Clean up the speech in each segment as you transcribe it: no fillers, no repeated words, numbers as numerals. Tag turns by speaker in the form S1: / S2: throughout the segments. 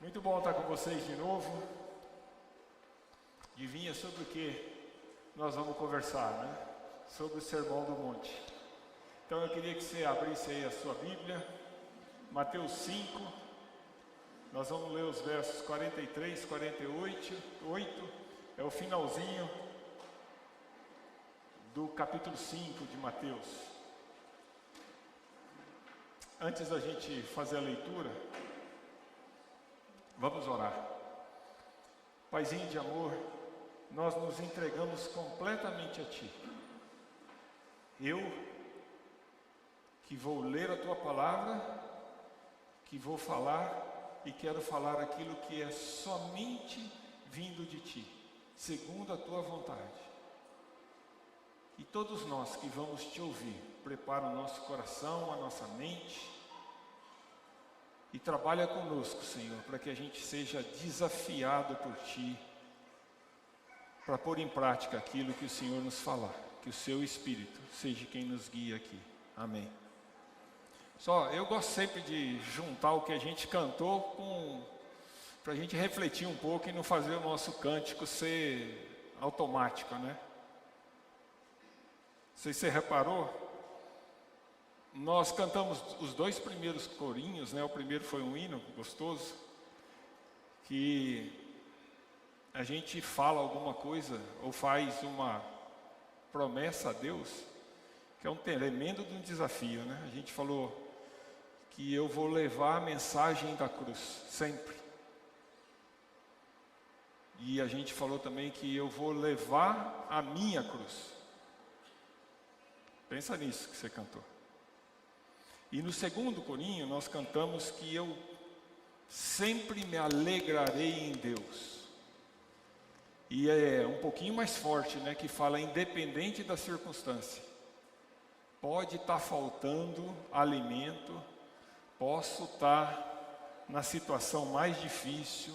S1: Muito bom estar com vocês de novo. E vinha sobre o que nós vamos conversar, né? Sobre o Sermão do Monte. Então eu queria que você abrisse aí a sua Bíblia, Mateus 5, nós vamos ler os versos 43, 48, é o finalzinho do capítulo 5 de Mateus. Antes da gente fazer a leitura, vamos orar. Paizinho de amor, nós nos entregamos completamente a Ti. Eu, que vou ler a Tua palavra, que vou falar e quero falar aquilo que é somente vindo de Ti, segundo a Tua vontade. E todos nós que vamos Te ouvir, prepara o nosso coração, a nossa mente, e trabalha conosco, Senhor, para que a gente seja desafiado por Ti, para pôr em prática aquilo que o Senhor nos falar, que o Seu Espírito seja quem nos guia aqui. Amém. Eu gosto sempre de juntar o que a gente cantou para a gente refletir um pouco e não fazer o nosso cântico ser automático, né? Não sei se você reparou, nós cantamos os dois primeiros corinhos, né? O primeiro foi um hino gostoso, que a gente fala alguma coisa ou faz uma promessa a Deus, que é um tremendo de um desafio, né? A gente falou que eu vou levar a mensagem da cruz, sempre. E a gente falou também que eu vou levar a minha cruz. Pensa nisso que você cantou. E no segundo corinho nós cantamos que eu sempre me alegrarei em Deus. E é um pouquinho mais forte, né? Que fala independente da circunstância. Pode estar faltando alimento, posso estar na situação mais difícil,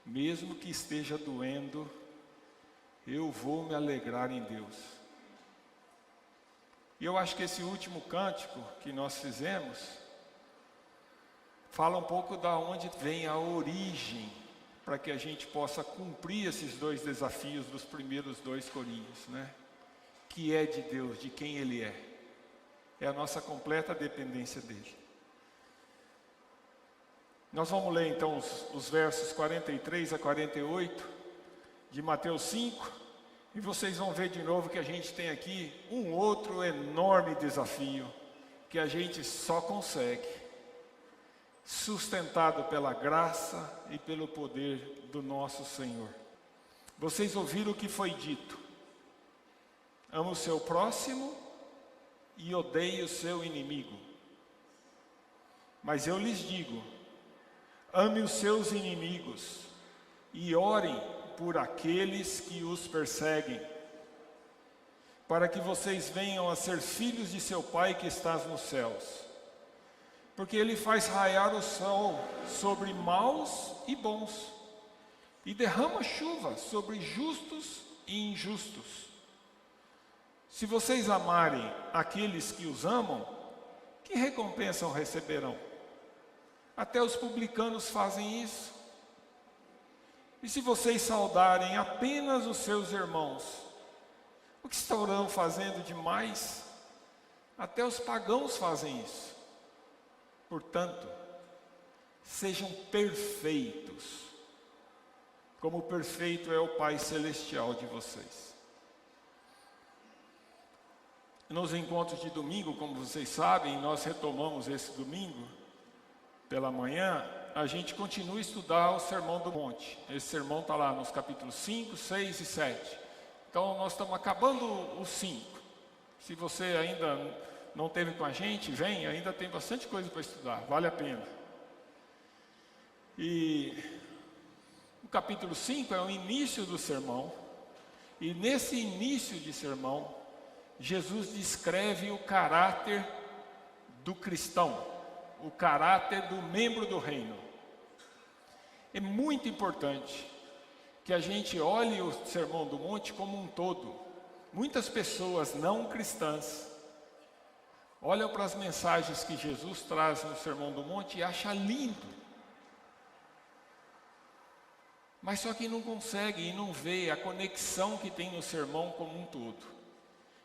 S1: mesmo que esteja doendo, eu vou me alegrar em Deus. E eu acho que esse último cântico que nós fizemos fala um pouco da onde vem a origem, para que a gente possa cumprir esses dois desafios dos primeiros dois corinhos, né? Que é de Deus, de quem Ele é. É a nossa completa dependência dEle. Nós vamos ler então os versos 43 a 48 de Mateus 5. E vocês vão ver de novo que a gente tem aqui um outro enorme desafio, que a gente só consegue, sustentado pela graça e pelo poder do nosso Senhor. Vocês ouviram o que foi dito: ama o seu próximo e odeie o seu inimigo. Mas eu lhes digo, ame os seus inimigos e orem por aqueles que os perseguem, para que vocês venham a ser filhos de seu Pai que está nos céus. Porque Ele faz raiar o sol sobre maus e bons, e derrama chuva sobre justos e injustos. Se vocês amarem aqueles que os amam, que recompensa receberão? Até os publicanos fazem isso. E se vocês saudarem apenas os seus irmãos, o que estarão fazendo demais? Até os pagãos fazem isso. Portanto, sejam perfeitos, como perfeito é o Pai Celestial de vocês. Nos encontros de domingo, como vocês sabem, nós retomamos esse domingo pela manhã, a gente continua a estudar o Sermão do Monte. Esse sermão está lá nos capítulos 5, 6 e 7. Então nós estamos acabando os 5. Se você ainda não esteve com a gente, vem, ainda tem bastante coisa para estudar, vale a pena. E o capítulo 5 é o início do sermão. E nesse início de sermão, Jesus descreve o caráter do cristão, o caráter do membro do reino. É muito importante que a gente olhe o Sermão do Monte como um todo. Muitas pessoas não cristãs olham para as mensagens que Jesus traz no Sermão do Monte e acham lindo. Mas só que não consegue e não vê a conexão que tem no sermão como um todo.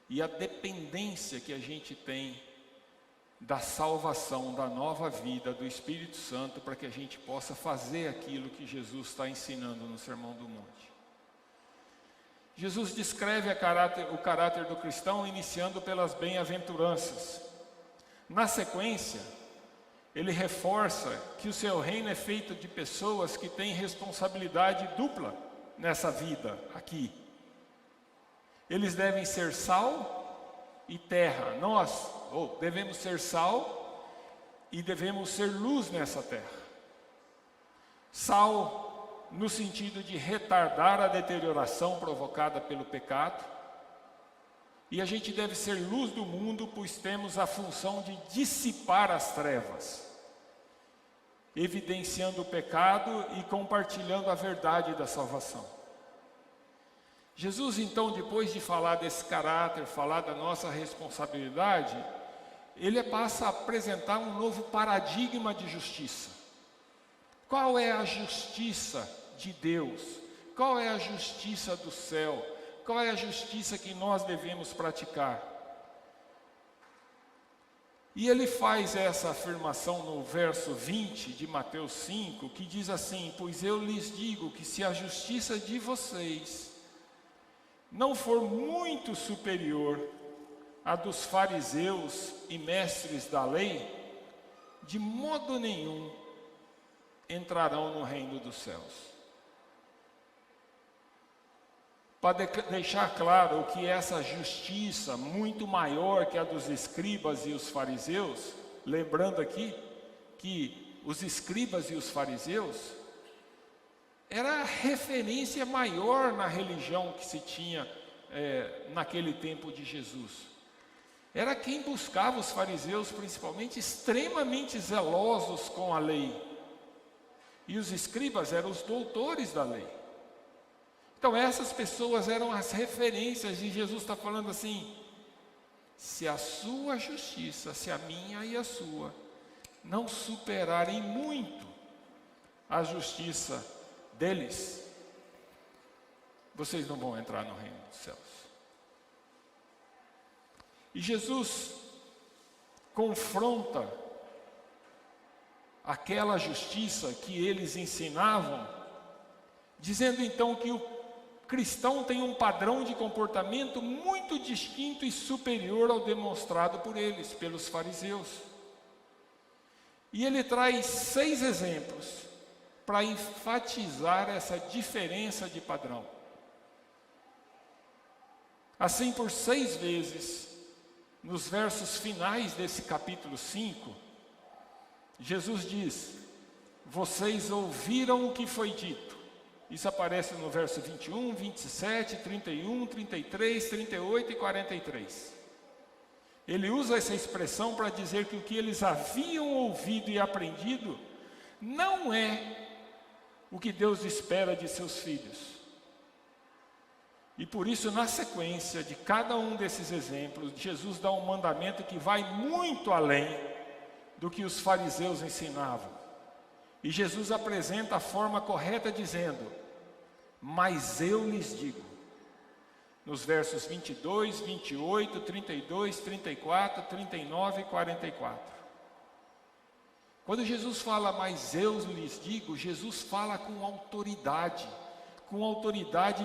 S1: E a dependência que a gente tem da salvação, da nova vida, do Espírito Santo, para que a gente possa fazer aquilo que Jesus está ensinando no Sermão do Monte. Jesus descreve o caráter do cristão iniciando pelas bem-aventuranças. Na sequência, ele reforça que o seu reino é feito de pessoas que têm responsabilidade dupla nessa vida aqui. Eles devem ser sal e terra. Nós devemos ser sal e devemos ser luz nessa terra. Sal no sentido de retardar a deterioração provocada pelo pecado. E a gente deve ser luz do mundo, pois temos a função de dissipar as trevas, evidenciando o pecado e compartilhando a verdade da salvação. Jesus, então, depois de falar desse caráter, falar da nossa responsabilidade, ele passa a apresentar um novo paradigma de justiça. Qual é a justiça de Deus? Qual é a justiça do céu? Qual é a justiça que nós devemos praticar? E ele faz essa afirmação no verso 20 de Mateus 5, que diz assim: pois eu lhes digo que se a justiça de vocês não for muito superior à dos fariseus e mestres da lei, de modo nenhum entrarão no reino dos céus. Para deixar claro que essa justiça, muito maior que a dos escribas e os fariseus, lembrando aqui que os escribas e os fariseus era a referência maior na religião que se tinha naquele tempo de Jesus. Era quem buscava, os fariseus principalmente, extremamente zelosos com a lei. E os escribas eram os doutores da lei. Então essas pessoas eram as referências, e Jesus está falando assim: se a sua justiça, se a minha e a sua, não superarem muito a justiça deles, vocês não vão entrar no reino dos céus. E Jesus confronta aquela justiça que eles ensinavam, dizendo então que o cristão tem um padrão de comportamento muito distinto e superior ao demonstrado por eles, pelos fariseus. E ele traz 6 exemplos para enfatizar essa diferença de padrão. Assim, por 6 vezes, nos versos finais desse capítulo 5, Jesus diz: vocês ouviram o que foi dito. Isso aparece no verso 21, 27, 31, 33, 38 e 43. Ele usa essa expressão para dizer que o que eles haviam ouvido e aprendido não é o que Deus espera de seus filhos. E por isso, na sequência de cada um desses exemplos, Jesus dá um mandamento que vai muito além do que os fariseus ensinavam. E Jesus apresenta a forma correta dizendo: mas eu lhes digo, nos versos 22, 28, 32, 34, 39 e 44. Quando Jesus fala, mas eu lhes digo, Jesus fala com autoridade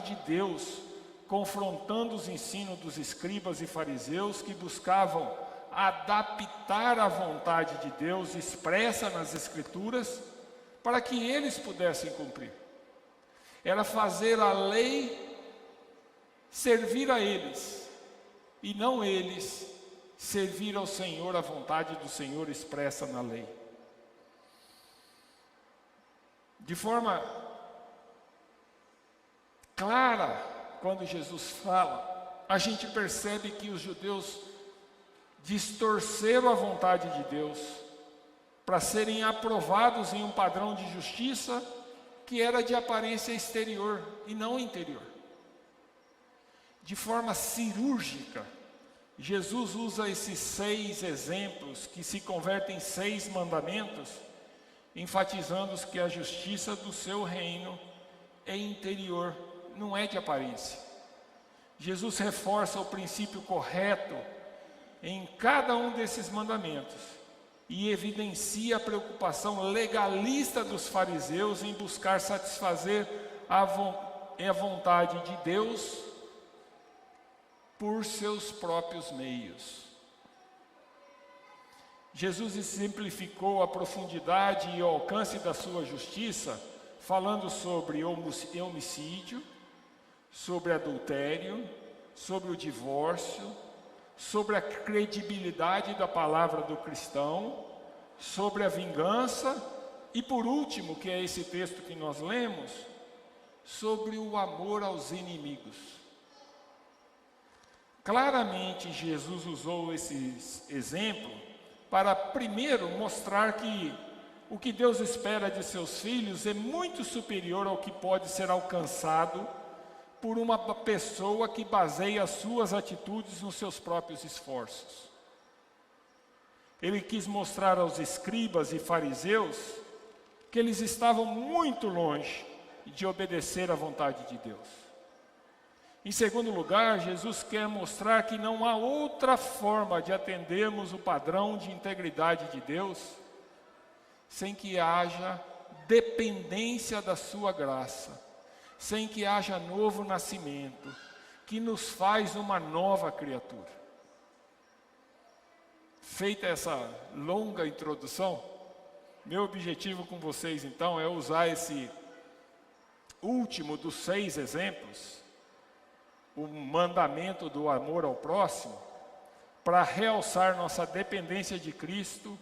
S1: de Deus, confrontando os ensinos dos escribas e fariseus que buscavam adaptar a vontade de Deus expressa nas Escrituras para que eles pudessem cumprir. Era fazer a lei servir a eles, e não eles servir ao Senhor, a vontade do Senhor expressa na lei. De forma clara, quando Jesus fala, a gente percebe que os judeus distorceram a vontade de Deus para serem aprovados em um padrão de justiça que era de aparência exterior e não interior. De forma cirúrgica, Jesus usa esses 6 exemplos que se convertem em 6 mandamentos, enfatizando que a justiça do seu reino é interior, não é de aparência. Jesus reforça o princípio correto em cada um desses mandamentos e evidencia a preocupação legalista dos fariseus em buscar satisfazer a vontade de Deus por seus próprios meios. Jesus exemplificou a profundidade e o alcance da sua justiça, falando sobre homicídio, sobre adultério, sobre o divórcio, sobre a credibilidade da palavra do cristão, sobre a vingança e, por último, que é esse texto que nós lemos, sobre o amor aos inimigos. Claramente, Jesus usou esse exemplo para, primeiro, mostrar que o que Deus espera de seus filhos é muito superior ao que pode ser alcançado por uma pessoa que baseia as suas atitudes nos seus próprios esforços. Ele quis mostrar aos escribas e fariseus que eles estavam muito longe de obedecer à vontade de Deus. Em segundo lugar, Jesus quer mostrar que não há outra forma de atendermos o padrão de integridade de Deus sem que haja dependência da sua graça, sem que haja novo nascimento, que nos faz uma nova criatura. Feita essa longa introdução, meu objetivo com vocês então é usar esse último dos 6 exemplos, o mandamento do amor ao próximo, para realçar nossa dependência de Cristo,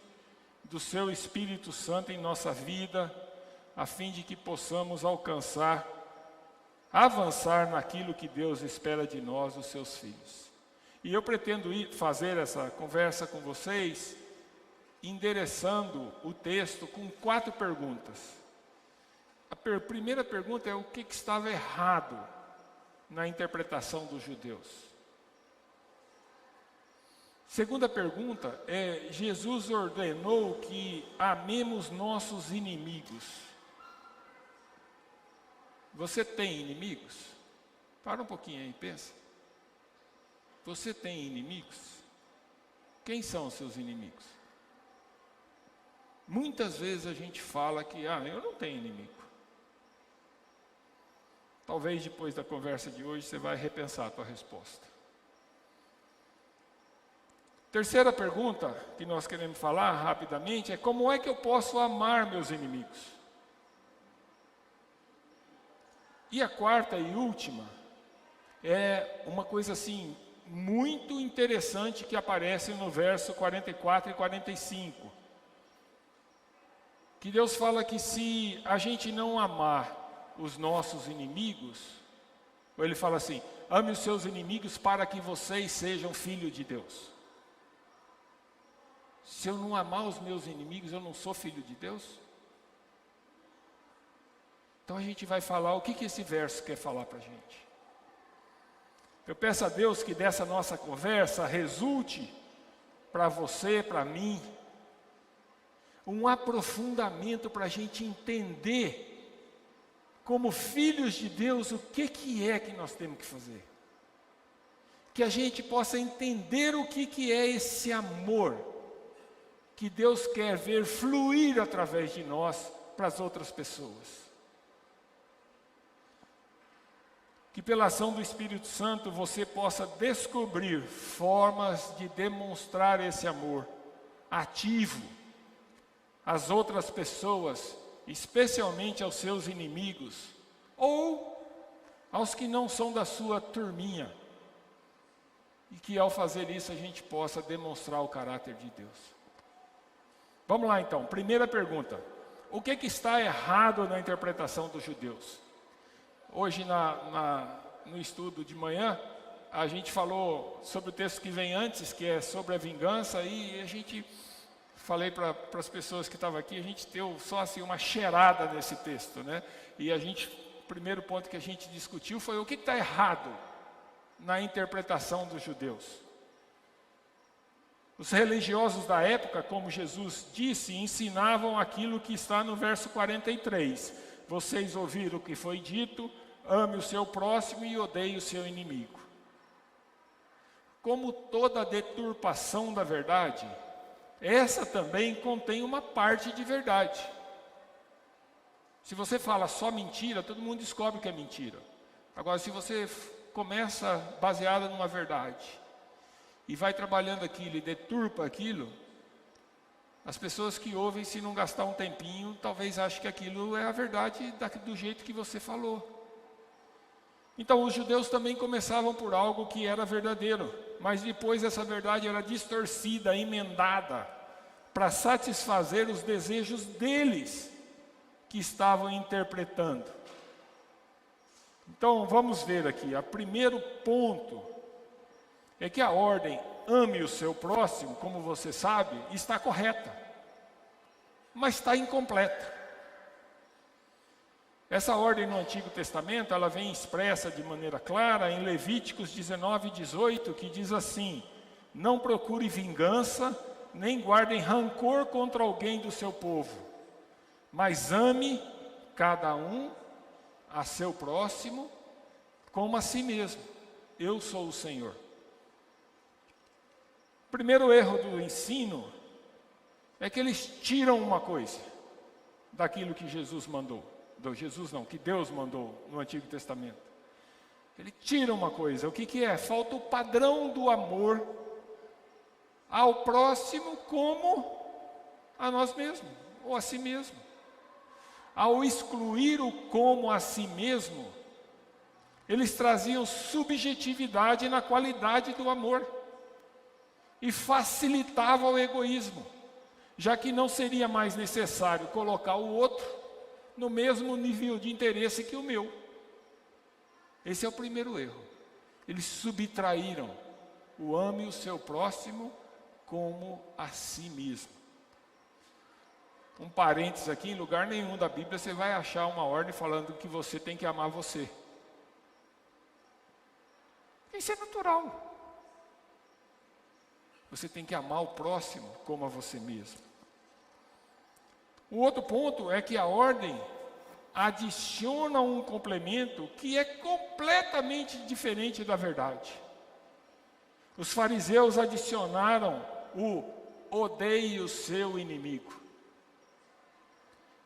S1: do seu Espírito Santo em nossa vida, a fim de que possamos avançar naquilo que Deus espera de nós, os seus filhos. E eu pretendo fazer essa conversa com vocês, endereçando o texto com 4 perguntas. A primeira pergunta é: o que estava errado na interpretação dos judeus? Segunda pergunta é: Jesus ordenou que amemos nossos inimigos. Você tem inimigos? Para um pouquinho aí, pensa. Você tem inimigos? Quem são os seus inimigos? Muitas vezes a gente fala que, eu não tenho inimigo. Talvez depois da conversa de hoje você vai repensar a tua resposta. Terceira pergunta que nós queremos falar rapidamente é: como é que eu posso amar meus inimigos? E a quarta e última é uma coisa assim muito interessante que aparece no verso 44 e 45. Que Deus fala que se a gente não amar os nossos inimigos, ou ele fala assim: ame os seus inimigos para que vocês sejam filhos de Deus. Se eu não amar os meus inimigos, eu não sou filho de Deus? Então a gente vai falar o que esse verso quer falar para a gente. Eu peço a Deus que dessa nossa conversa resulte para você, para mim, um aprofundamento para a gente entender, como filhos de Deus, o que é que nós temos que fazer. Que a gente possa entender o que é esse amor que Deus quer ver fluir através de nós para as outras pessoas. Que pela ação do Espírito Santo você possa descobrir formas de demonstrar esse amor ativo às outras pessoas, especialmente aos seus inimigos, ou aos que não são da sua turminha. E que ao fazer isso a gente possa demonstrar o caráter de Deus. Vamos lá então, primeira pergunta: o que está errado na interpretação dos judeus? Hoje no estudo de manhã, a gente falou sobre o texto que vem antes, que é sobre a vingança, e a gente, falei para as pessoas que estavam aqui, a gente deu só assim uma cheirada nesse texto, né? E o primeiro ponto que a gente discutiu foi o que está errado na interpretação dos judeus. Os religiosos da época, como Jesus disse, ensinavam aquilo que está no verso 43. Vocês ouviram o que foi dito, ame o seu próximo e odeie o seu inimigo. Como toda deturpação da verdade, essa também contém uma parte de verdade. Se você fala só mentira, todo mundo descobre que é mentira. Agora, se você começa baseada numa verdade e vai trabalhando aquilo e deturpa aquilo, as pessoas que ouvem, se não gastar um tempinho, talvez achem que aquilo é a verdade do jeito que você falou. Então, os judeus também começavam por algo que era verdadeiro, mas depois essa verdade era distorcida, emendada, para satisfazer os desejos deles, que estavam interpretando. Então, vamos ver aqui, o primeiro ponto é que a ordem, ame o seu próximo, como você sabe, está correta, mas está incompleta. Essa ordem no Antigo Testamento, ela vem expressa de maneira clara em Levíticos 19:18, que diz assim: não procure vingança, nem guardem rancor contra alguém do seu povo, mas ame cada um a seu próximo como a si mesmo. Eu sou o Senhor. O primeiro erro do ensino é que eles tiram uma coisa daquilo que Jesus mandou. Que Deus mandou no Antigo Testamento. Ele tira uma coisa. O que é? Falta o padrão do amor ao próximo como a nós mesmos, ou a si mesmo. Ao excluir o como a si mesmo, eles traziam subjetividade na qualidade do amor e facilitavam o egoísmo, já que não seria mais necessário colocar o outro no mesmo nível de interesse que o meu. Esse é o primeiro erro. Eles subtraíram o ame o seu próximo como a si mesmo. Um parênteses aqui, em lugar nenhum da Bíblia você vai achar uma ordem falando que você tem que amar você. Isso é natural. Você tem que amar o próximo como a você mesmo. O outro ponto é que a ordem adiciona um complemento que é completamente diferente da verdade. Os fariseus adicionaram o odeie o seu inimigo.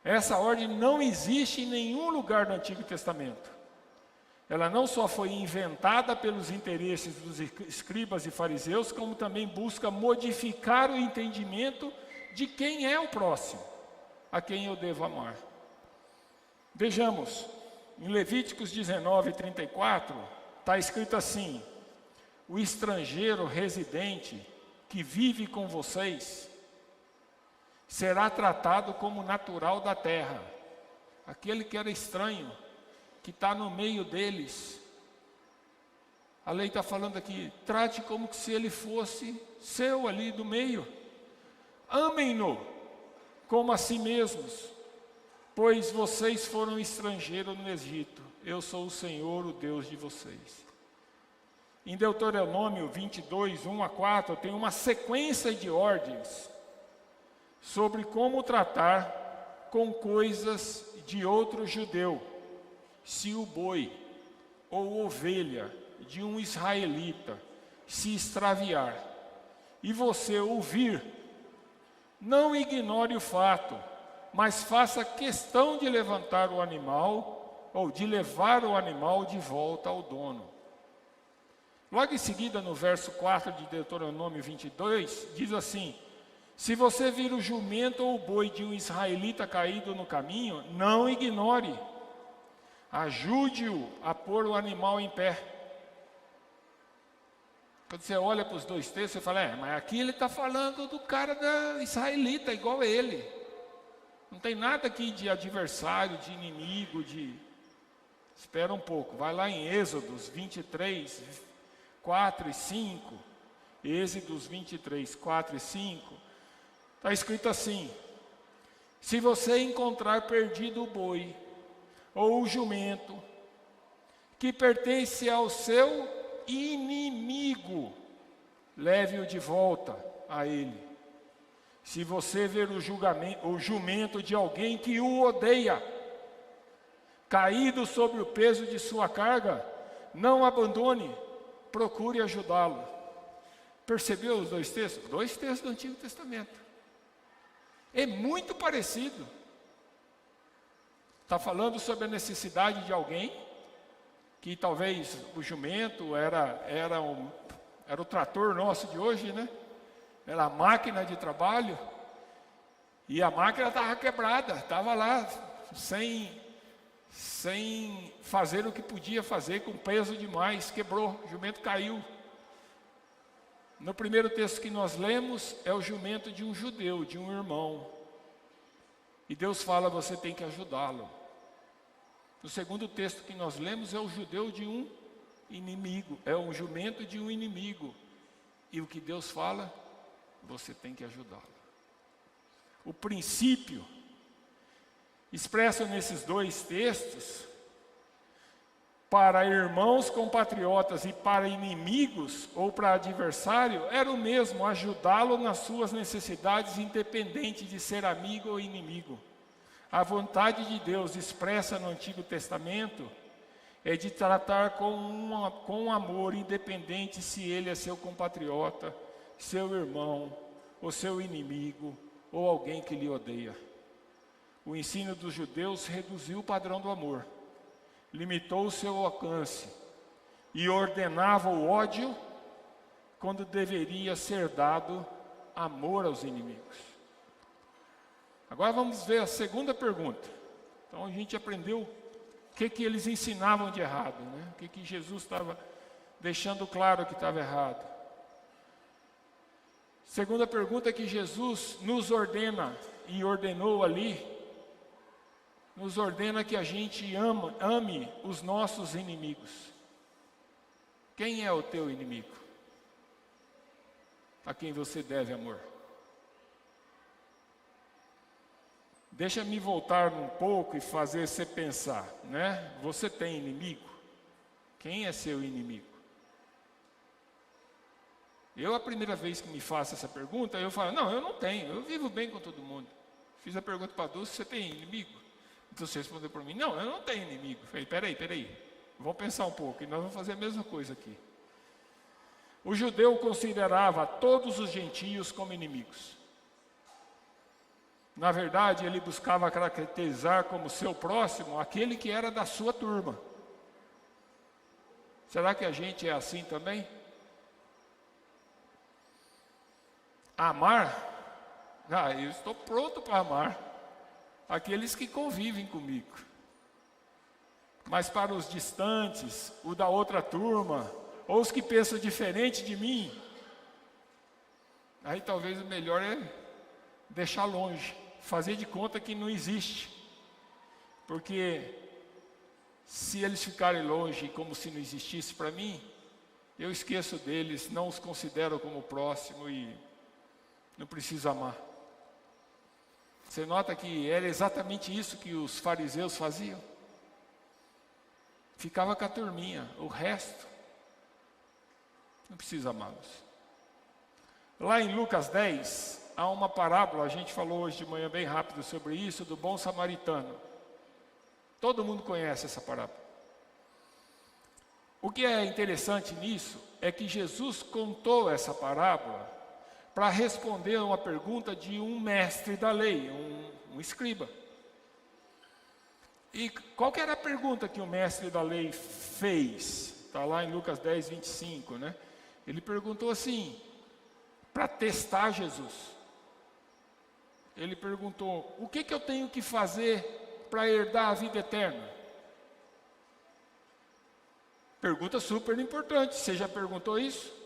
S1: Essa ordem não existe em nenhum lugar do Antigo Testamento. Ela não só foi inventada pelos interesses dos escribas e fariseus, como também busca modificar o entendimento de quem é o próximo, a quem eu devo amar. Vejamos, em Levíticos 19:34, está escrito assim: o estrangeiro residente que vive com vocês será tratado como natural da terra. Aquele que era estranho, que está no meio deles. A lei está falando aqui, trate como se ele fosse seu ali do meio. Amem-no como a si mesmos, pois vocês foram estrangeiros no Egito. Eu sou o Senhor, o Deus de vocês. Em Deuteronômio 22:1-4, tem uma sequência de ordens sobre como tratar com coisas de outro judeu. Se o boi ou ovelha de um israelita se extraviar e você ouvir, não ignore o fato, mas faça questão de levantar o animal ou de levar o animal de volta ao dono. Logo em seguida, no verso 4 de Deuteronômio 22, diz assim: se você vir o jumento ou o boi de um israelita caído no caminho, não ignore. Ajude-o a pôr o animal em pé. Quando você olha para os dois textos, você fala, mas aqui ele está falando do cara da israelita, igual ele. Não tem nada aqui de adversário, de inimigo, de... Espera um pouco, vai lá em Êxodos 23, 4 e 5. Êxodos 23, 4 e 5. Está escrito assim: se você encontrar perdido o boi ou o jumento que pertence ao seu inimigo, leve-o de volta a ele. Se você ver o jumento de alguém que o odeia, caído sobre o peso de sua carga, não abandone, procure ajudá-lo. Percebeu os dois textos? Dois textos do Antigo Testamento. É muito parecido. Está falando sobre a necessidade de alguém, que talvez o jumento era o trator nosso de hoje, né? Era a máquina de trabalho, e a máquina estava quebrada, estava lá sem fazer o que podia fazer, com peso demais, quebrou, o jumento caiu. No primeiro texto que nós lemos, é o jumento de um judeu, de um irmão. E Deus fala, você tem que ajudá-lo. No segundo texto que nós lemos, é o judeu de um inimigo, é um jumento de um inimigo. E o que Deus fala, você tem que ajudá-lo. O princípio expresso nesses dois textos, para irmãos compatriotas e para inimigos ou para adversário, era o mesmo, ajudá-lo nas suas necessidades, independente de ser amigo ou inimigo. A vontade de Deus expressa no Antigo Testamento é de tratar com amor, independente se ele é seu compatriota, seu irmão, ou seu inimigo, ou alguém que lhe odeia. O ensino dos judeus reduziu o padrão do amor, limitou o seu alcance e ordenava o ódio quando deveria ser dado amor aos inimigos. Agora vamos ver a segunda pergunta. Então a gente aprendeu o que eles ensinavam de errado, né? O que Jesus estava deixando claro que estava errado. Segunda pergunta que Jesus nos ordena e ordenou ali, nos ordena que a gente ame os nossos inimigos. Quem é o teu inimigo? A quem você deve amor? Deixa-me voltar um pouco e fazer você pensar, né? Você tem inimigo? Quem é seu inimigo? A primeira vez que me faço essa pergunta, eu falo, não, eu não tenho, eu vivo bem com todo mundo. Fiz a pergunta para a Dulce, você tem inimigo? Então você respondeu para mim, não, eu não tenho inimigo. Eu falei, peraí, vamos pensar um pouco, e nós vamos fazer a mesma coisa aqui. O judeu considerava todos os gentios como inimigos. Na verdade, ele buscava caracterizar como seu próximo aquele que era da sua turma. Será que a gente é assim também? Amar? Eu estou pronto para amar aqueles que convivem comigo. Mas para os distantes, o da outra turma, ou os que pensam diferente de mim, aí talvez o melhor é deixar longe, fazer de conta que não existe. Porque se eles ficarem longe como se não existisse para mim, eu esqueço deles, não os considero como próximo e não preciso amar. Você nota que era exatamente isso que os fariseus faziam. Ficava com a turminha, o resto não precisa amá-los. Lá em Lucas 10, há uma parábola, a gente falou hoje de manhã bem rápido sobre isso, do bom samaritano. Todo mundo conhece essa parábola. O que é interessante nisso é que Jesus contou essa parábola para responder a uma pergunta de um mestre da lei, um escriba. E qual que era a pergunta que o mestre da lei fez? Está lá em Lucas 10, 25, né? Ele perguntou assim, para testar Jesus. Ele perguntou, o que eu tenho que fazer para herdar a vida eterna? Pergunta super importante, você já perguntou isso?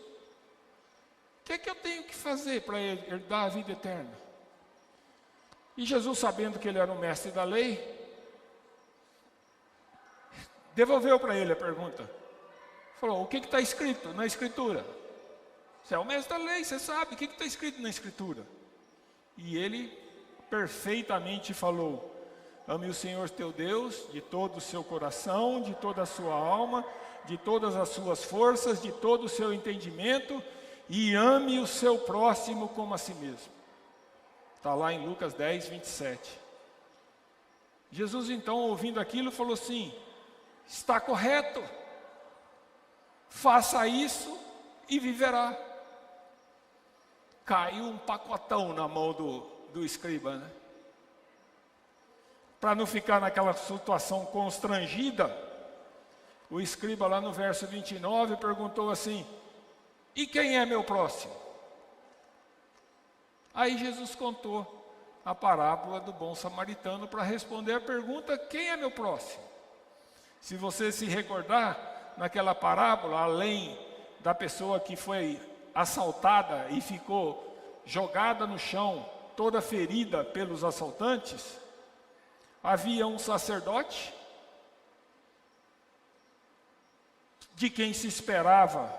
S1: O que eu tenho que fazer para herdar a vida eterna? E Jesus, sabendo que ele era um mestre da lei, devolveu para ele a pergunta. Falou, o que está escrito na Escritura? Você é o mestre da lei, você sabe, o que está escrito na Escritura? E ele perfeitamente falou, ame o Senhor teu Deus de todo o seu coração, de toda a sua alma, de todas as suas forças, de todo o seu entendimento, e ame o seu próximo como a si mesmo. Está lá em Lucas 10, 27. Jesus então, ouvindo aquilo, falou assim: está correto, faça isso e viverá. Caiu um pacotão na mão do escriba, né? Para não ficar naquela situação constrangida, o escriba lá no verso 29 perguntou assim: e quem é meu próximo? Aí Jesus contou a parábola do bom samaritano para responder a pergunta: quem é meu próximo? Se você se recordar, naquela parábola, além da pessoa que foi assaltada e ficou jogada no chão, toda ferida pelos assaltantes, havia um sacerdote, de quem se esperava,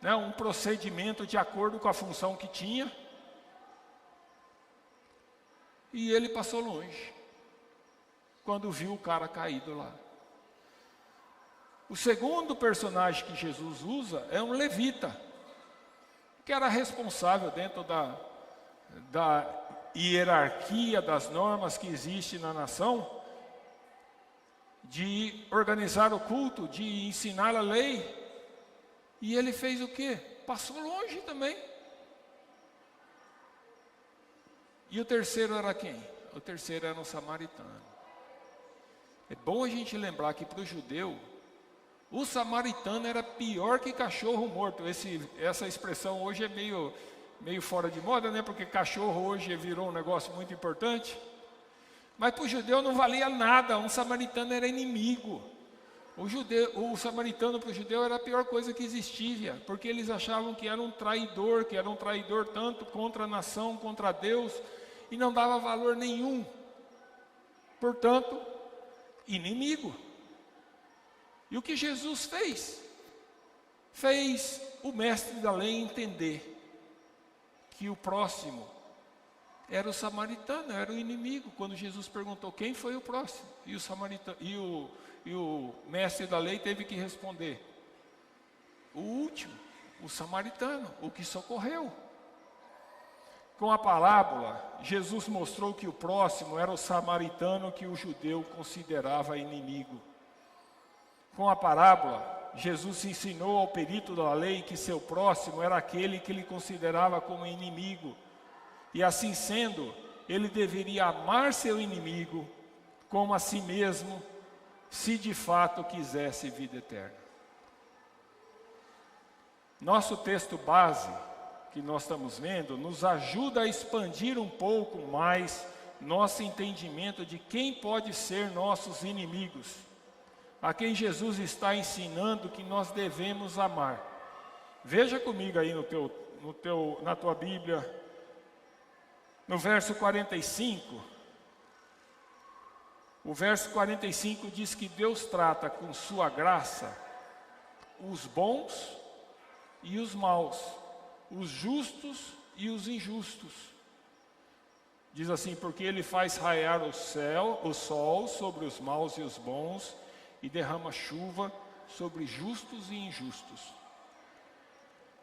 S1: né, um procedimento de acordo com a função que tinha, e ele passou longe, quando viu o cara caído lá. O segundo personagem que Jesus usa é um levita, que era responsável dentro da hierarquia das normas que existe na nação, de organizar o culto, de ensinar a lei. E ele fez o quê? Passou longe também. E o terceiro era quem? O terceiro era um samaritano. É bom a gente lembrar que para o judeu, o samaritano era pior que cachorro morto. Essa expressão hoje é meio fora de moda, né? Porque cachorro hoje virou um negócio muito importante. Mas para o judeu não valia nada, um samaritano era inimigo. O samaritano para o judeu era a pior coisa que existia, porque eles achavam que era um traidor tanto contra a nação, contra Deus, e não dava valor nenhum. Portanto, inimigo. E o que Jesus fez? Fez o mestre da lei entender que o próximo era o samaritano, era o inimigo. Quando Jesus perguntou quem foi o próximo, e o mestre da lei teve que responder: o último, o samaritano, o que socorreu. Com a parábola, Jesus mostrou que o próximo era o samaritano que o judeu considerava inimigo. Com a parábola, Jesus ensinou ao perito da lei que seu próximo era aquele que ele considerava como inimigo. E assim sendo, ele deveria amar seu inimigo como a si mesmo, se de fato quisesse vida eterna. Nosso texto base, que nós estamos vendo, nos ajuda a expandir um pouco mais nosso entendimento de quem pode ser nossos inimigos, a quem Jesus está ensinando que nós devemos amar. Veja comigo aí na tua Bíblia, no verso 45, o verso 45 diz que Deus trata com sua graça os bons e os maus, os justos e os injustos. Diz assim: porque Ele faz raiar o sol sobre os maus e os bons, e derrama chuva sobre justos e injustos.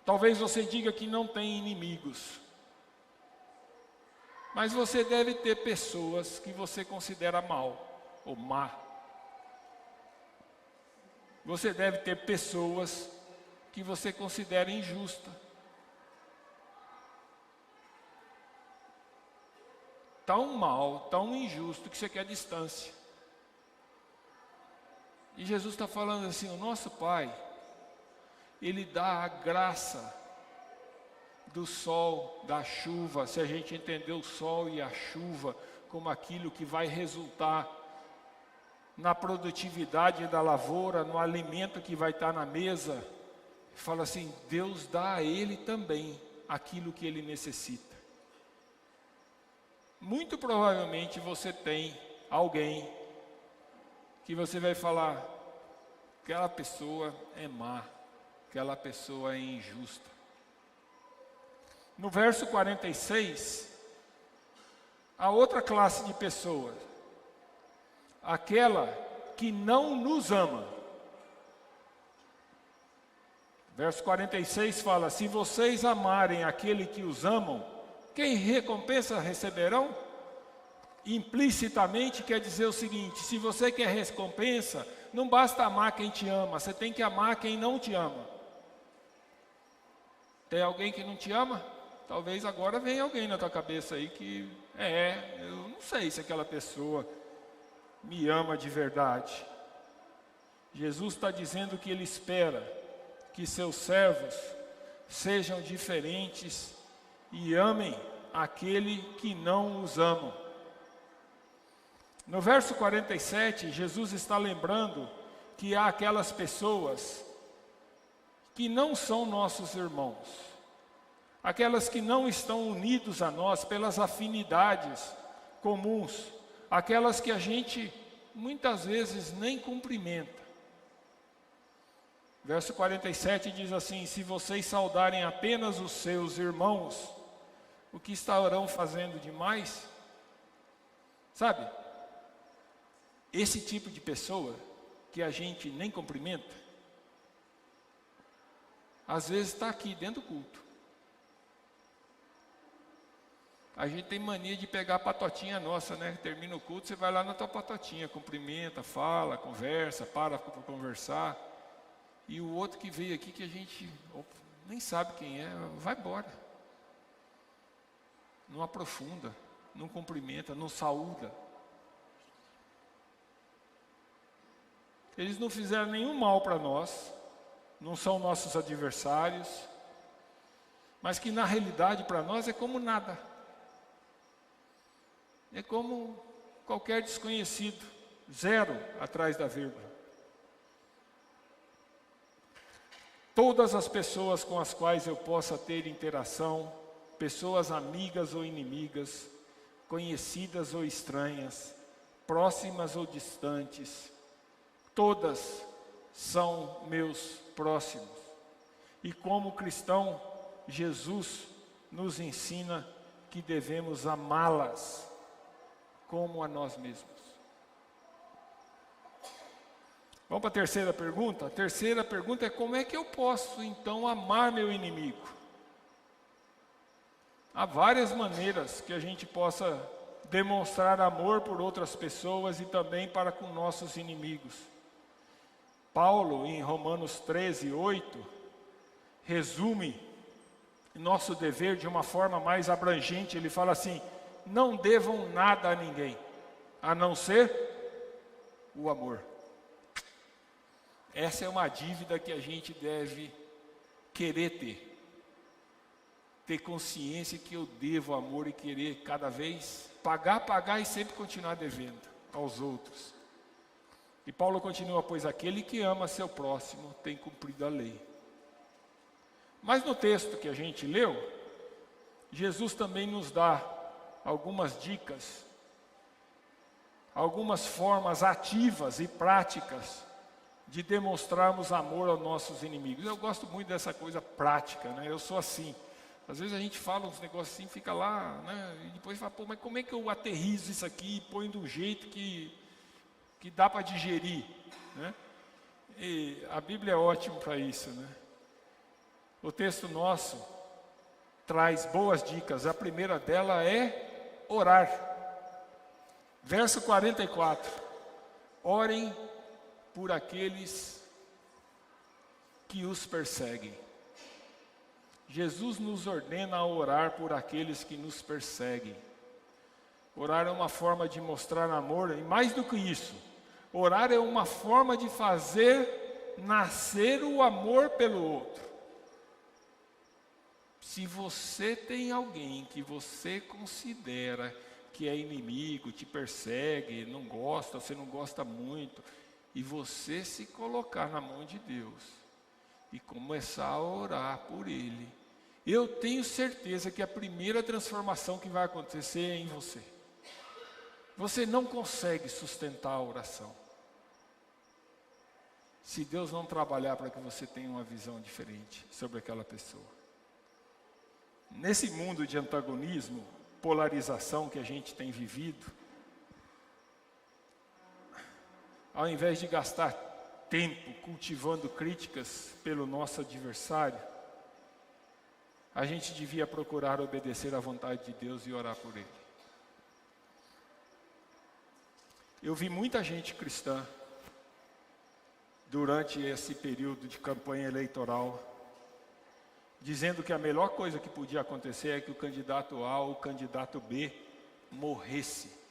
S1: Talvez você diga que não tem inimigos, mas você deve ter pessoas que você considera mal ou má. Você deve ter pessoas que você considera injusta. Tão mal, tão injusto que você quer distância. E Jesus está falando assim: o nosso Pai, Ele dá a graça do sol, da chuva. Se a gente entender o sol e a chuva como aquilo que vai resultar na produtividade da lavoura, no alimento que vai estar na mesa, fala assim: Deus dá a ele também aquilo que ele necessita. Muito provavelmente você tem alguém que você vai falar: aquela pessoa é má, aquela pessoa é injusta. No verso 46, a outra classe de pessoas, aquela que não nos ama. Verso 46 fala: se vocês amarem aquele que os amam, quem recompensa receberão? Implicitamente quer dizer o seguinte: se você quer recompensa, não basta amar quem te ama, você tem que amar quem não te ama. Tem alguém que não te ama? Talvez agora venha alguém na tua cabeça aí que, eu não sei se aquela pessoa me ama de verdade. Jesus está dizendo que Ele espera que seus servos sejam diferentes e amem aquele que não os ama. No verso 47, Jesus está lembrando que há aquelas pessoas que não são nossos irmãos, aquelas que não estão unidos a nós pelas afinidades comuns, aquelas que a gente muitas vezes nem cumprimenta. Verso 47 diz assim: se vocês saudarem apenas os seus irmãos, o que estarão fazendo demais? Sabe, esse tipo de pessoa que a gente nem cumprimenta, às vezes está aqui dentro do culto. A gente tem mania de pegar a patotinha nossa, né? Termina o culto, você vai lá na tua patotinha, cumprimenta, fala, conversa, para conversar. E o outro que veio aqui que a gente nem sabe quem é, vai embora. Não aprofunda, não cumprimenta, não saúda. Eles não fizeram nenhum mal para nós, não são nossos adversários, mas que na realidade para nós é como nada. É como qualquer desconhecido, zero atrás da vírgula. Todas as pessoas com as quais eu possa ter interação, pessoas amigas ou inimigas, conhecidas ou estranhas, próximas ou distantes, todas são meus próximos. E como cristão, Jesus nos ensina que devemos amá-las como a nós mesmos. Vamos para a terceira pergunta? A terceira pergunta é: como é que eu posso então amar meu inimigo? Há várias maneiras que a gente possa demonstrar amor por outras pessoas e também para com nossos inimigos. Paulo, em Romanos 13:8, resume nosso dever de uma forma mais abrangente. Ele fala assim: não devam nada a ninguém, a não ser o amor. Essa é uma dívida que a gente deve querer ter consciência que eu devo amor e querer cada vez pagar e sempre continuar devendo aos outros. E Paulo continua: pois aquele que ama seu próximo tem cumprido a lei. Mas no texto que a gente leu, Jesus também nos dá algumas dicas, algumas formas ativas e práticas de demonstrarmos amor aos nossos inimigos. Eu gosto muito dessa coisa prática, né? Eu sou assim. Às vezes a gente fala uns negócios assim, fica lá, né? E depois fala: pô, mas como é que eu aterrizo isso aqui e põe de um jeito que dá para digerir, né? E a Bíblia é ótima para isso, né? O texto nosso traz boas dicas. A primeira dela é orar. Verso 44. Orem por aqueles que os perseguem. Jesus nos ordena a orar por aqueles que nos perseguem. Orar é uma forma de mostrar amor, e mais do que isso, orar é uma forma de fazer nascer o amor pelo outro. Se você tem alguém que você considera que é inimigo, te persegue, não gosta, você não gosta muito, e você se colocar na mão de Deus e começar a orar por ele, eu tenho certeza que a primeira transformação que vai acontecer é em você. Você não consegue sustentar a oração se Deus não trabalhar para que você tenha uma visão diferente sobre aquela pessoa. Nesse mundo de antagonismo, polarização que a gente tem vivido, ao invés de gastar tempo cultivando críticas pelo nosso adversário, a gente devia procurar obedecer à vontade de Deus e orar por ele. Eu vi muita gente cristã durante esse período de campanha eleitoral dizendo que a melhor coisa que podia acontecer é que o candidato A ou o candidato B morresse.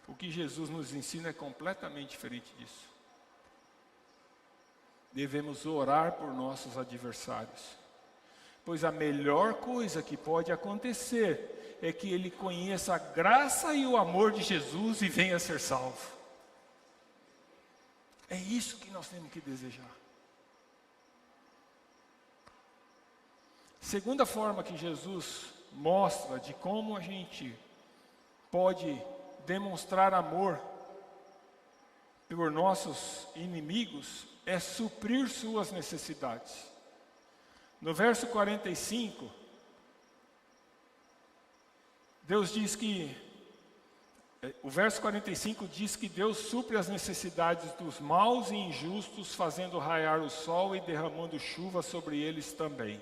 S1: O que Jesus nos ensina é completamente diferente disso. Devemos orar por nossos adversários, pois a melhor coisa que pode acontecer é que ele conheça a graça e o amor de Jesus e venha a ser salvo. É isso que nós temos que desejar. Segunda forma que Jesus mostra de como a gente pode demonstrar amor por nossos inimigos é suprir suas necessidades. No verso 45, Deus diz que o verso 45 diz que Deus supre as necessidades dos maus e injustos, fazendo raiar o sol e derramando chuva sobre eles também.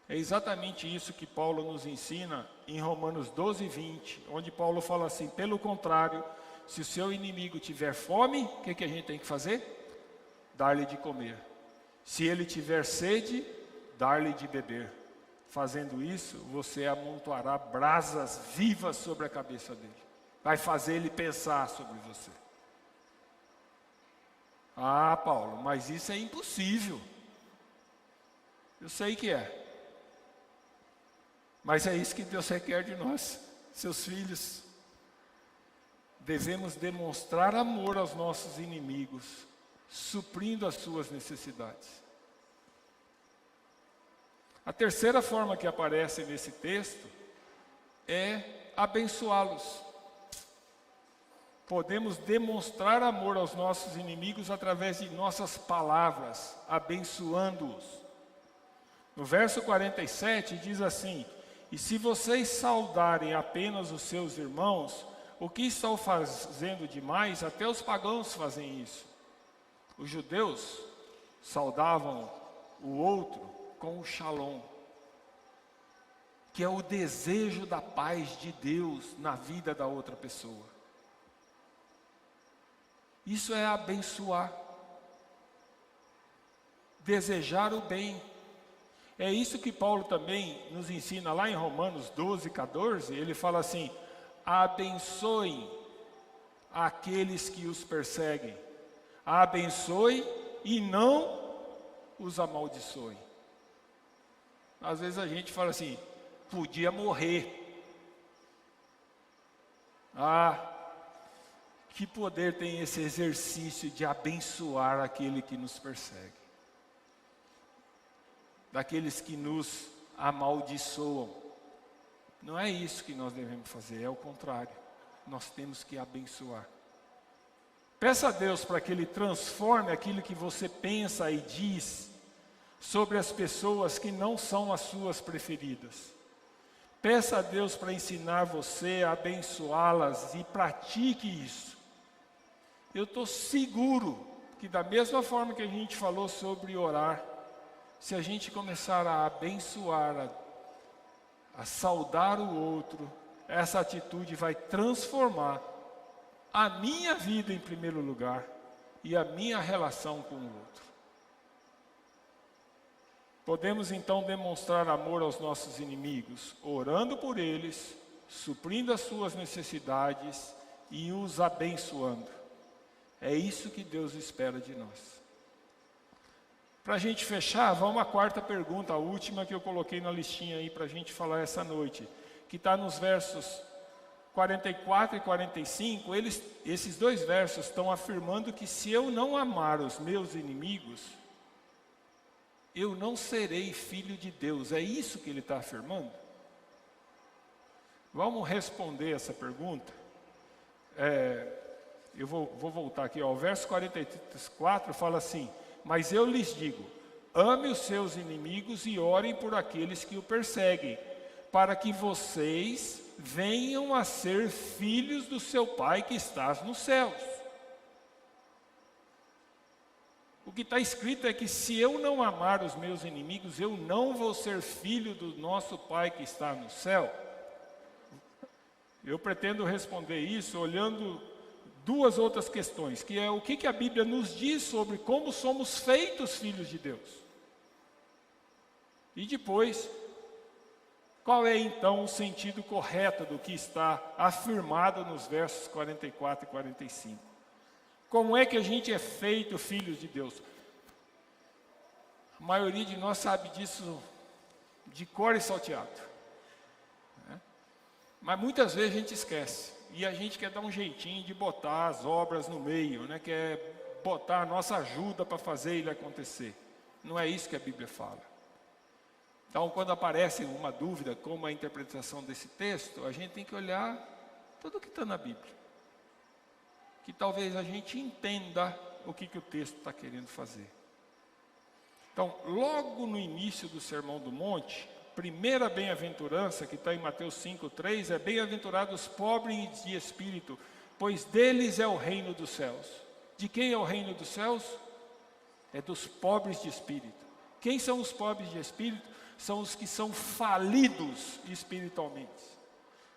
S1: É exatamente isso que Paulo nos ensina em Romanos 12, 20, onde Paulo fala assim: pelo contrário, se o seu inimigo tiver fome, o que a gente tem que fazer? Dar-lhe de comer. Se ele tiver sede, dar-lhe de beber. Fazendo isso, você amontoará brasas vivas sobre a cabeça dele. Vai fazer ele pensar sobre você. Ah, Paulo, mas isso é impossível. Eu sei que é. Mas é isso que Deus requer de nós, seus filhos. Devemos demonstrar amor aos nossos inimigos, suprindo as suas necessidades. A terceira forma que aparece nesse texto é abençoá-los. Podemos demonstrar amor aos nossos inimigos através de nossas palavras, abençoando-os. No verso 47 diz assim: e se vocês saudarem apenas os seus irmãos, o que estão fazendo demais? Até os pagãos fazem isso. Os judeus saudavam o outro com o shalom, que é o desejo da paz de Deus na vida da outra pessoa. Isso é abençoar, desejar o bem. É isso que Paulo também nos ensina lá em Romanos 12, 14, ele fala assim: abençoem aqueles que os perseguem, abençoe e não os amaldiçoem. Às vezes a gente fala assim: podia morrer. Ah, que poder tem esse exercício de abençoar aquele que nos persegue, daqueles que nos amaldiçoam. Não é isso que nós devemos fazer, é o contrário. Nós temos que abençoar. Peça a Deus para que Ele transforme aquilo que você pensa e diz sobre as pessoas que não são as suas preferidas. Peça a Deus para ensinar você a abençoá-las e pratique isso. Eu estou seguro que da mesma forma que a gente falou sobre orar, se a gente começar a abençoar, a saudar o outro, essa atitude vai transformar a minha vida em primeiro lugar e a minha relação com o outro. Podemos então demonstrar amor aos nossos inimigos, orando por eles, suprindo as suas necessidades e os abençoando. É isso que Deus espera de nós. Para a gente fechar, vamos uma quarta pergunta, a última que eu coloquei na listinha aí para a gente falar essa noite, que está nos versos 44 e 45, esses dois versos estão afirmando que se eu não amar os meus inimigos, eu não serei filho de Deus. É isso que ele está afirmando? Vamos responder essa pergunta? Eu vou voltar aqui, ó. O verso 44 fala assim: mas eu lhes digo, ame os seus inimigos e orem por aqueles que o perseguem, para que vocês venham a ser filhos do seu Pai que estás nos céus. O que está escrito é que se eu não amar os meus inimigos, eu não vou ser filho do nosso Pai que está no céu. Eu pretendo responder isso olhando duas outras questões, que é o que a Bíblia nos diz sobre como somos feitos filhos de Deus. E depois, qual é então o sentido correto do que está afirmado nos versos 44 e 45? Como é que a gente é feito filhos de Deus? A maioria de nós sabe disso de cor e salteado, né? Mas muitas vezes a gente esquece. E a gente quer dar um jeitinho de botar as obras no meio, né? Quer botar a nossa ajuda para fazer ele acontecer. Não é isso que a Bíblia fala. Então, quando aparece uma dúvida como a interpretação desse texto, a gente tem que olhar tudo o que está na Bíblia. Que talvez a gente entenda o que o texto está querendo fazer. Então, logo no início do Sermão do Monte, primeira bem-aventurança, que está em Mateus 5,3, é: bem-aventurados os pobres de espírito, pois deles é o reino dos céus. De quem é o reino dos céus? É dos pobres de espírito. Quem são os pobres de espírito? São os que são falidos espiritualmente.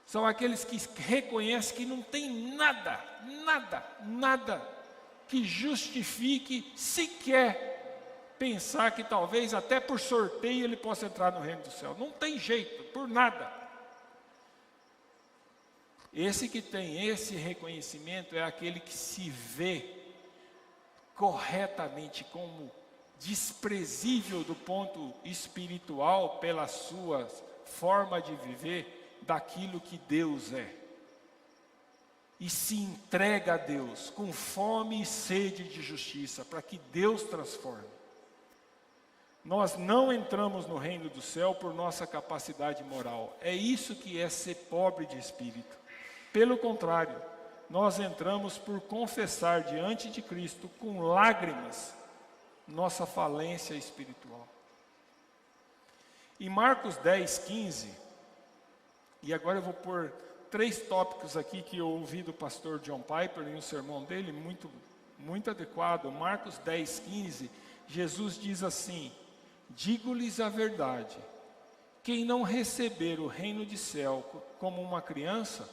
S1: São aqueles que reconhecem que não tem nada que justifique sequer pensar que talvez até por sorteio ele possa entrar no reino do céu. Não tem jeito, por nada. Esse que tem esse reconhecimento é aquele que se vê corretamente como desprezível do ponto espiritual pela sua forma de viver daquilo que Deus é. E se entrega a Deus com fome e sede de justiça, para que Deus transforme. Nós não entramos no reino do céu por nossa capacidade moral. É isso que é ser pobre de espírito. Pelo contrário, nós entramos por confessar diante de Cristo com lágrimas nossa falência espiritual. Em Marcos 10:15, e agora eu vou pôr 3 tópicos aqui que eu ouvi do pastor John Piper em um sermão dele, muito adequado. Marcos 10:15, Jesus diz assim: digo-lhes a verdade, quem não receber o reino de céu como uma criança,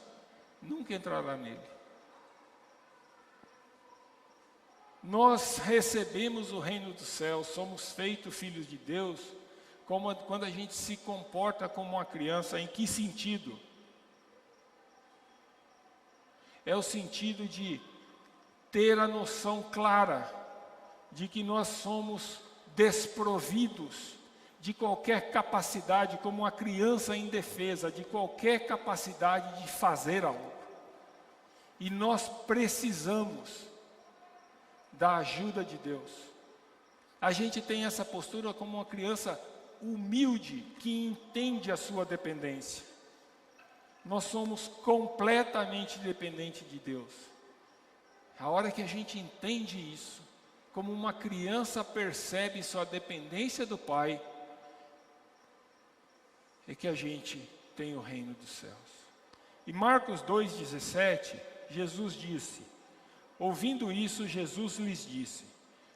S1: nunca entrará nele. Nós recebemos o reino do céu, somos feitos filhos de Deus, quando a gente se comporta como uma criança. Em que sentido? É o sentido de ter a noção clara de que nós somos desprovidos de qualquer capacidade, como uma criança indefesa, de qualquer capacidade de fazer algo. E nós precisamos da ajuda de Deus. A gente tem essa postura como uma criança humilde, que entende a sua dependência. Nós somos completamente dependentes de Deus. A hora que a gente entende isso, como uma criança percebe sua dependência do Pai, é que a gente tem o reino dos céus. Em Marcos 2,17, Jesus disse: ouvindo isso, Jesus lhes disse: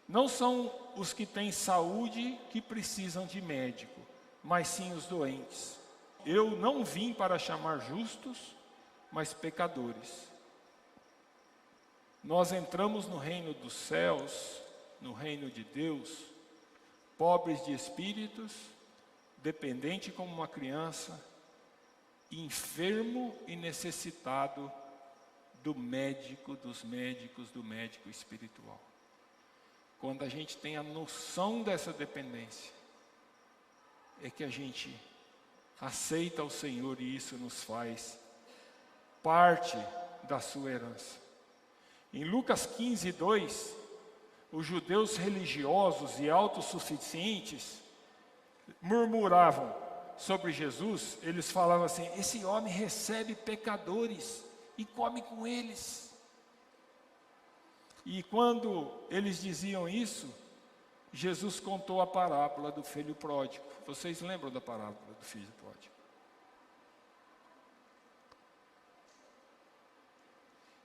S1: não são os que têm saúde que precisam de médico, mas sim os doentes. Eu não vim para chamar justos, mas pecadores. Nós entramos no reino dos céus, no reino de Deus, pobres de espíritos, dependente como uma criança, enfermo e necessitado do médico dos médicos, do médico espiritual. Quando a gente tem a noção dessa dependência, é que a gente aceita o Senhor e isso nos faz parte da sua herança. Em Lucas 15:2, os judeus religiosos e autossuficientes murmuravam sobre Jesus. Eles falavam assim: esse homem recebe pecadores e come com eles. E quando eles diziam isso, Jesus contou a parábola do filho pródigo. Vocês lembram da parábola do filho pródigo?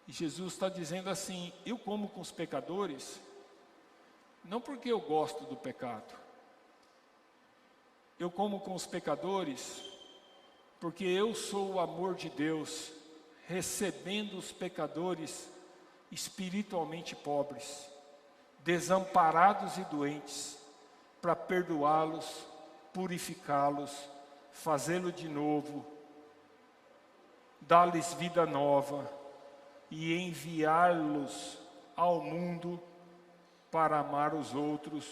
S1: E Jesus está dizendo assim: eu como com os pecadores, não porque eu gosto do pecado. Eu como com os pecadores, porque eu sou o amor de Deus, recebendo os pecadores espiritualmente pobres, desamparados e doentes, para perdoá-los, purificá-los, fazê-lo de novo, dar-lhes vida nova e enviá-los ao mundo para amar os outros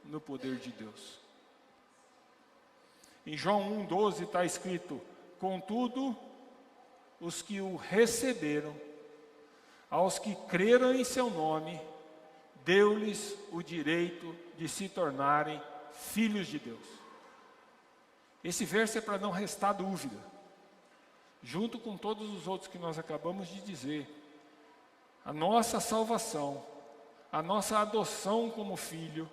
S1: no poder de Deus. Em João 1,12 está escrito: contudo, os que o receberam, aos que creram em seu nome, deu-lhes o direito de se tornarem filhos de Deus. Esse verso é para não restar dúvida, junto com todos os outros que nós acabamos de dizer. A nossa salvação, a nossa adoção como filho,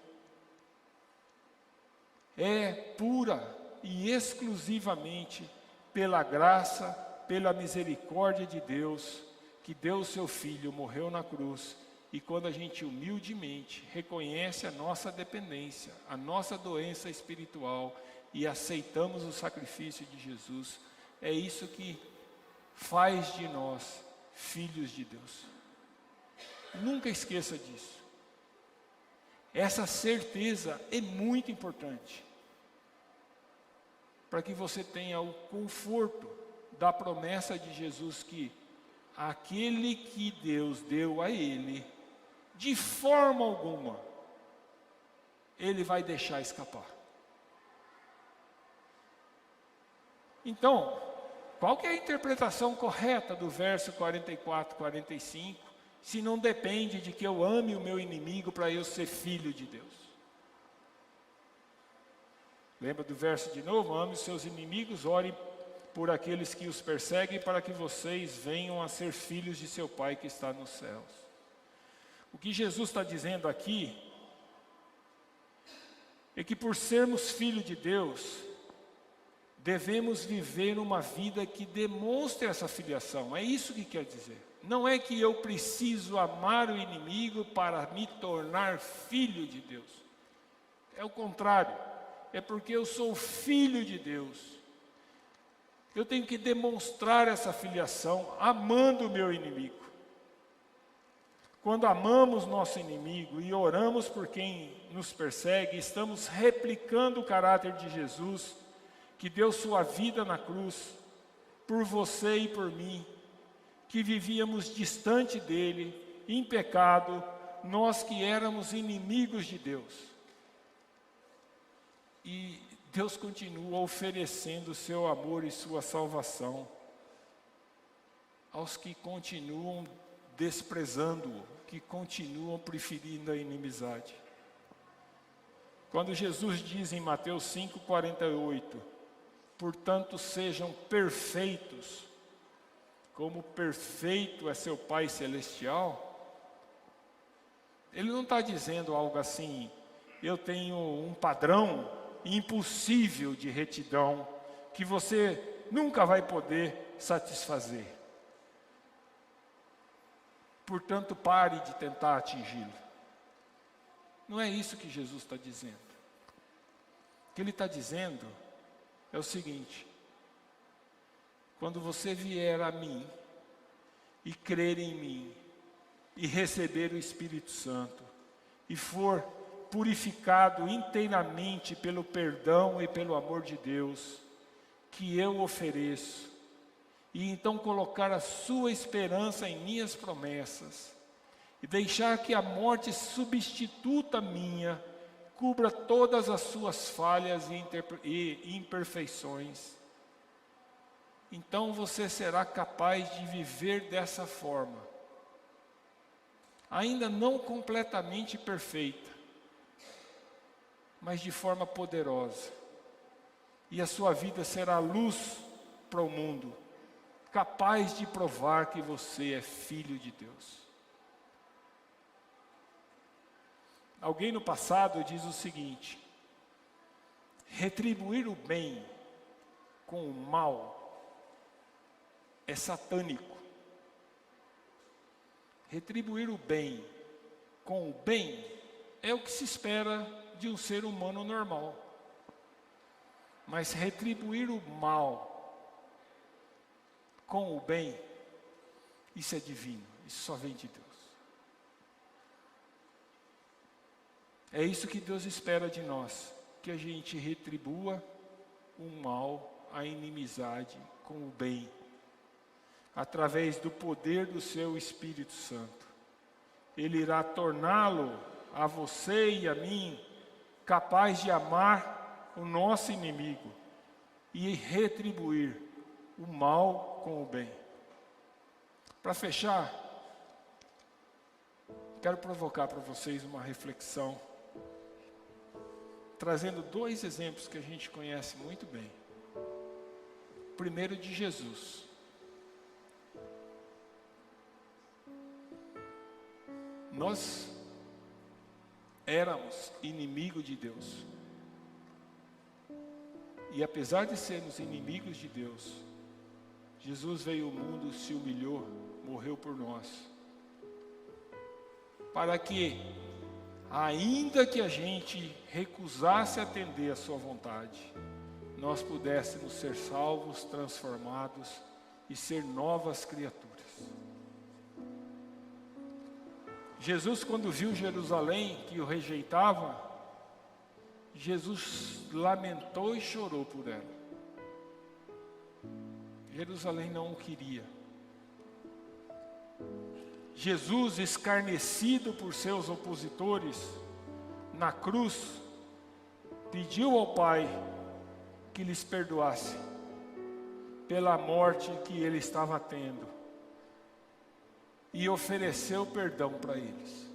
S1: é pura e exclusivamente pela graça, pela misericórdia de Deus, que deu o seu Filho, morreu na cruz. E quando a gente humildemente reconhece a nossa dependência, a nossa doença espiritual e aceitamos o sacrifício de Jesus, é isso que faz de nós filhos de Deus. Nunca esqueça disso. Essa certeza é muito importante, para que você tenha o conforto da promessa de Jesus que aquele que Deus deu a ele, de forma alguma, ele vai deixar escapar. Então, qual que é a interpretação correta do verso 44, 45, se não depende de que eu ame o meu inimigo para eu ser filho de Deus? Lembra do verso de novo? Ame os seus inimigos, ore por aqueles que os perseguem, para que vocês venham a ser filhos de seu Pai que está nos céus. O que Jesus está dizendo aqui é que por sermos filhos de Deus, devemos viver uma vida que demonstre essa filiação. É isso que quer dizer. Não é que eu preciso amar o inimigo para me tornar filho de Deus. É o contrário. É porque eu sou filho de Deus. Eu tenho que demonstrar essa filiação amando o meu inimigo. Quando amamos nosso inimigo e oramos por quem nos persegue, estamos replicando o caráter de Jesus, que deu sua vida na cruz, por você e por mim, que vivíamos distante dele, em pecado, nós que éramos inimigos de Deus. E Deus continua oferecendo o seu amor e sua salvação aos que continuam desprezando-o, que continuam preferindo a inimizade. Quando Jesus diz em Mateus 5,48, portanto sejam perfeitos, como perfeito é seu Pai Celestial, Ele não está dizendo algo assim: eu tenho um padrão impossível de retidão, que você nunca vai poder satisfazer. Portanto, pare de tentar atingi-lo. Não é isso que Jesus está dizendo. O que Ele está dizendo é o seguinte: quando você vier a mim, e crer em mim, e receber o Espírito Santo, e for purificado inteiramente pelo perdão e pelo amor de Deus, que eu ofereço, e então colocar a sua esperança em minhas promessas, e deixar que a morte substituta minha cubra todas as suas falhas e imperfeições, então você será capaz de viver dessa forma, ainda não completamente perfeita, mas de forma poderosa, e a sua vida será luz para o mundo, capaz de provar que você é filho de Deus. Alguém no passado diz o seguinte: retribuir o bem com o mal é satânico. Retribuir o bem com o bem é o que se espera de um ser humano normal. Mas retribuir o mal com o bem, isso é divino, isso só vem de Deus. É isso que Deus espera de nós, que a gente retribua o mal, a inimizade com o bem, através do poder do seu Espírito Santo. Ele irá torná-lo, a você e a mim, capaz de amar o nosso inimigo e retribuir o mal com o bem. Para fechar, quero provocar para vocês uma reflexão, trazendo 2 exemplos que a gente conhece muito bem. Primeiro, de Jesus. Nós éramos inimigos de Deus. E apesar de sermos inimigos de Deus, Jesus veio ao mundo, se humilhou, morreu por nós. Para que, ainda que a gente recusasse atender a sua vontade, nós pudéssemos ser salvos, transformados e ser novas criaturas. Jesus, quando viu Jerusalém, que o rejeitava, Jesus lamentou e chorou por ela. Jerusalém não o queria. Jesus, escarnecido por seus opositores, na cruz, pediu ao Pai que lhes perdoasse pela morte que ele estava tendo e ofereceu perdão para eles,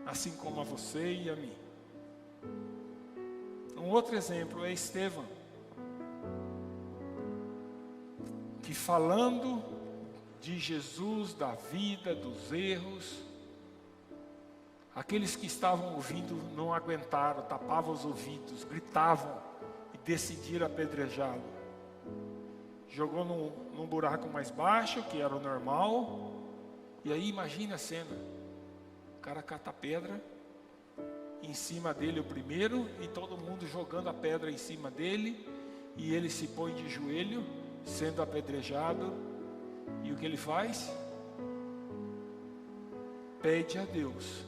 S1: assim como a você e a mim. Um outro exemplo é Estevão, que falando de Jesus, da vida, dos erros, aqueles que estavam ouvindo não aguentaram, tapavam os ouvidos, gritavam e decidiram apedrejá-lo. Jogou num buraco mais baixo, que era o normal, e aí imagina a cena, o cara cata a pedra, em cima dele o primeiro, e todo mundo jogando a pedra em cima dele, e ele se põe de joelho, sendo apedrejado, e o que ele faz? Pede a Deus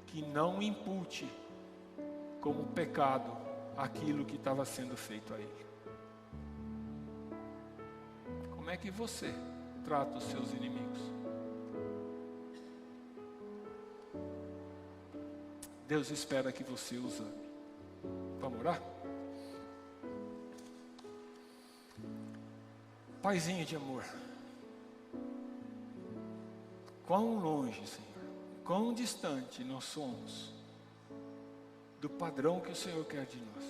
S1: que não impute como pecado aquilo que estava sendo feito a ele. Como é que você trata os seus inimigos? Deus espera que você os ame. Vamos orar? Paizinho de amor, quão longe, Senhor, quão distante nós somos do padrão que o Senhor quer de nós.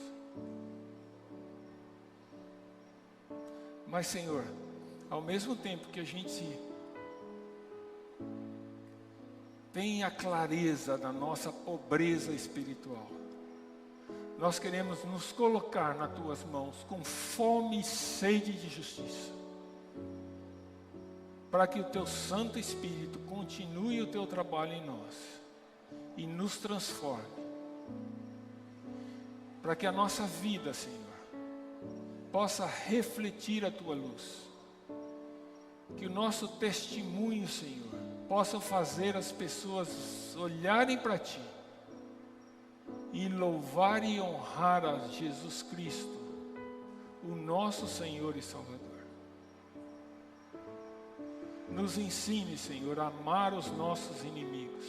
S1: Mas, Senhor, ao mesmo tempo que a gente tem a clareza da nossa pobreza espiritual, nós queremos nos colocar nas Tuas mãos com fome e sede de justiça, para que o Teu Santo Espírito continue o Teu trabalho em nós e nos transforme, para que a nossa vida, Senhor, possa refletir a Tua luz, que o nosso testemunho, Senhor, possa fazer as pessoas olharem para Ti e louvar e honrar a Jesus Cristo, o nosso Senhor e Salvador. Nos ensine, Senhor, a amar os nossos inimigos.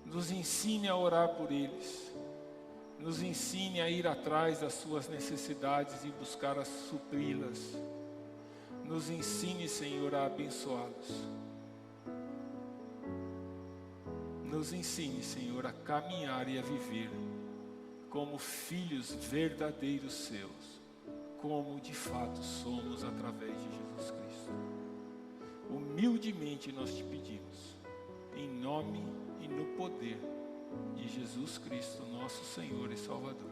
S1: Nos ensine a orar por eles. Nos ensine a ir atrás das suas necessidades e buscar as supri-las. Nos ensine, Senhor, a abençoá-los. Nos ensine, Senhor, a caminhar e a viver como filhos verdadeiros seus, como de fato somos através de Jesus Cristo. Humildemente nós te pedimos, em nome e no poder de Jesus Cristo, nosso Senhor e Salvador.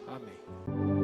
S1: Amém.